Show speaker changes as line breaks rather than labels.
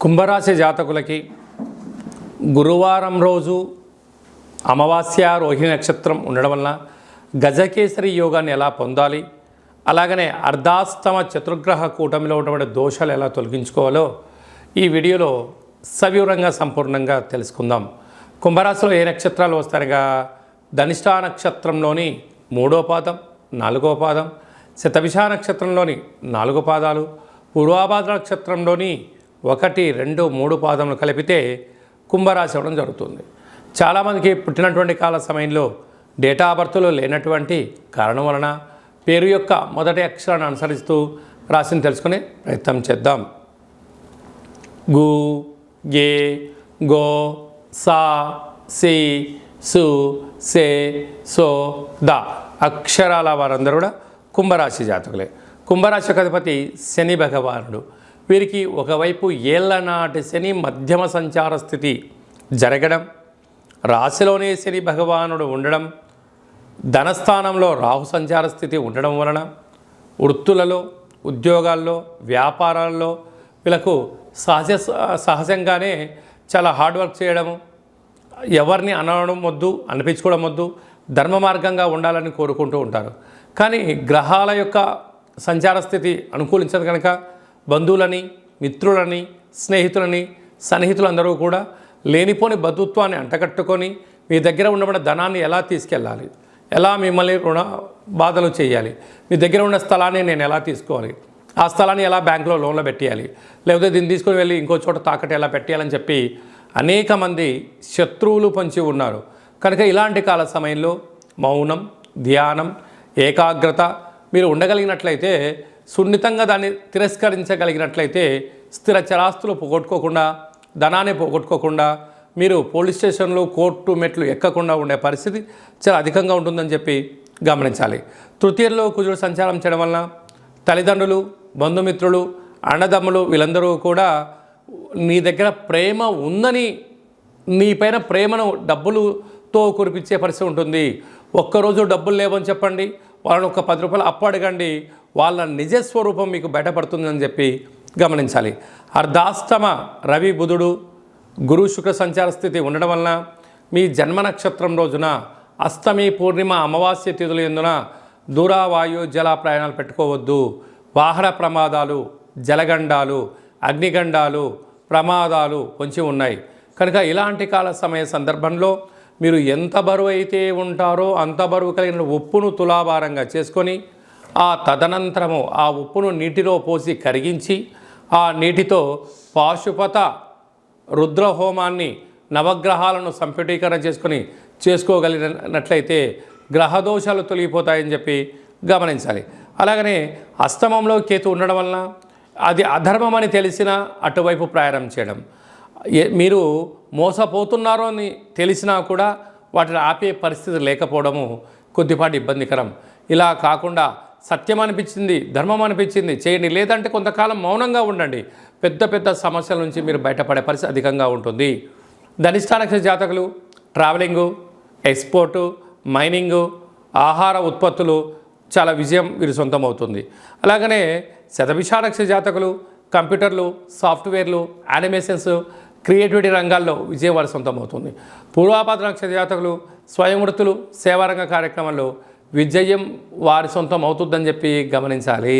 కుంభరాశి జాతకులకి గురువారం రోజు అమావాస్య రోహిణి నక్షత్రం ఉండడం వలన గజకేసరి యోగాన్ని ఎలా పొందాలి, అలాగనే అర్ధాస్తమ చతుర్గ్రహ కూటమిలో ఉన్నటువంటి దోషాలు ఎలా తొలగించుకోవాలో ఈ వీడియోలో సవివరంగా సంపూర్ణంగా తెలుసుకుందాం. కుంభరాశిలో ఏ నక్షత్రాలు వస్తాయనగా ధనిష్ఠా నక్షత్రంలోని 3వ పాదం, 4వ పాదం, శతభిష నక్షత్రంలోని 4 పాదాలు, పూర్వాభాద్ర నక్షత్రంలోని 1, 2, 3 పాదములు కలిపితే కుంభరాశి అవ్వడం జరుగుతుంది. చాలామందికి పుట్టినటువంటి కాల సమయంలో డేటా బర్త్లో లేనటువంటి కారణం వలన పేరు యొక్క మొదటి అక్షరాన్ని అనుసరిస్తూ రాశిని తెలుసుకునే ప్రయత్నం చేద్దాం. గు, గే, గో, సా, సి, సు, సే, సో, ద అక్షరాల వారందరూ కూడా కుంభరాశి జాతకులే. కుంభరాశి యొక్క అధిపతి శని భగవానుడు. వీరికి ఒకవైపు ఏళ్లనాటి శని మధ్యమ సంచార స్థితి జరగడం, రాశిలోనే శని భగవానుడు ఉండడం, ధనస్థానంలో రాహు సంచార స్థితి ఉండడం వలన వృత్తులలో, ఉద్యోగాల్లో, వ్యాపారాల్లో వీళ్ళకు సహజంగానే చాలా హార్డ్ వర్క్ చేయడము, ఎవరిని అనడం వద్దు, అనిపించుకోవడం వద్దు, ధర్మ మార్గంగా ఉండాలని కోరుకుంటూ ఉంటారు. కానీ గ్రహాల యొక్క సంచార స్థితి అనుకూలించదు కనుక బంధువులని, మిత్రులని, స్నేహితులని, సన్నిహితులందరూ కూడా లేనిపోని బంధుత్వాన్ని అంటకట్టుకొని మీ దగ్గర ఉండబడిన ధనాన్ని ఎలా తీసుకెళ్ళాలి, ఎలా మిమ్మల్ని రుణ బాధలు చేయాలి, మీ దగ్గర ఉన్న స్థలాన్ని నేను ఎలా తీసుకోవాలి, ఆ స్థలాన్ని ఎలా బ్యాంకులో లోన్లో పెట్టేయాలి, లేకపోతే దీన్ని తీసుకొని వెళ్ళి ఇంకో చోట తాకట్టు ఎలా పెట్టేయాలని చెప్పి అనేక మంది శత్రువులు పొంచి ఉన్నారు. కనుక ఇలాంటి కాల సమయంలో మౌనం, ధ్యానం, ఏకాగ్రత మీరు ఉండగలిగినట్లయితే, సున్నితంగా దాన్ని తిరస్కరించగలిగినట్లయితే స్థిర చరాస్తులు పోగొట్టుకోకుండా, ధనాన్ని పోగొట్టుకోకుండా, మీరు పోలీస్ స్టేషన్లు, కోర్టు మెట్లు ఎక్కకుండా ఉండే పరిస్థితి చాలా అధికంగా ఉంటుందని చెప్పి గమనించాలి. తృతీయంలో కుజుడు సంచారం చేయడం వలన తల్లిదండ్రులు, బంధుమిత్రులు, అన్నదమ్ములు వీళ్ళందరూ కూడా నీ దగ్గర ప్రేమ ఉందని, నీ పైన ప్రేమను డబ్బులతో కురిపించే పరిస్థితి ఉంటుంది. ఒక్కరోజు డబ్బులు లేవని చెప్పండి, వాళ్ళని ఒక 10 రూపాయలు అప్పు అడగండి, వాళ్ళ నిజస్వరూపం మీకు బయటపడుతుందని చెప్పి గమనించాలి. అర్ధాస్తమ రవి, బుధుడు, గురు, శుక్ర సంచార స్థితి ఉండడం వలన మీ జన్మ నక్షత్రం రోజున అష్టమి, పూర్ణిమ, అమావాస్య తిథులు ఎందున దూర, వాయు, జల ప్రయాణాలు పెట్టుకోవద్దు. వాహన ప్రమాదాలు, జలగండాలు, అగ్నిగండాలు, ప్రమాదాలు కొంచెం ఉన్నాయి. కనుక ఇలాంటి కాల సమయ సందర్భంలో మీరు ఎంత బరువు అయితే ఉంటారో అంత బరువు కలిగిన ఉప్పును తులాభారంగా చేసుకొని ఆ తదనంతరము ఆ ఉప్పును నీటిలో పోసి కరిగించి ఆ నీటితో పాశుపత రుద్రహోమాన్ని నవగ్రహాలను సంపుటీకరణ చేసుకోగలిగినట్లయితే గ్రహదోషాలు తొలగిపోతాయని చెప్పి గమనించాలి. అలాగనే అష్టమంలో కేతు ఉండడం వలన అది అధర్మం అని తెలిసినా అటువైపు ప్రయాణం చేయడం, మీరు మోసపోతున్నారో అని తెలిసినా కూడా వాటిని ఆపే పరిస్థితి లేకపోవడము కొద్దిపాటి ఇబ్బందికరం. ఇలా కాకుండా సత్యం అనిపించింది, ధర్మం అనిపించింది చేయండి, లేదంటే కొంతకాలం మౌనంగా ఉండండి. పెద్ద పెద్ద సమస్యల నుంచి మీరు బయటపడే పరిస్థితి అధికంగా ఉంటుంది. ధనిష్ఠా నక్షత్ర జాతకులు ట్రావెలింగు, ఎక్స్పోర్టు, మైనింగు, ఆహార ఉత్పత్తులు చాలా విజయం వీరి సొంతమవుతుంది. అలాగనే శతభిష నక్షత్ర జాతకులు కంప్యూటర్లు, సాఫ్ట్వేర్లు, యానిమేషన్స్, క్రియేటివిటీ రంగాల్లో విజయం వారి సొంతమవుతుంది. పూర్వాభాద్ర నక్షత్ర జాతకులు స్వయం వృత్తులు, సేవారంగ కార్యక్రమాల్లో విజయం వారి సొంతం అవుతుందని చెప్పి గమనించాలి.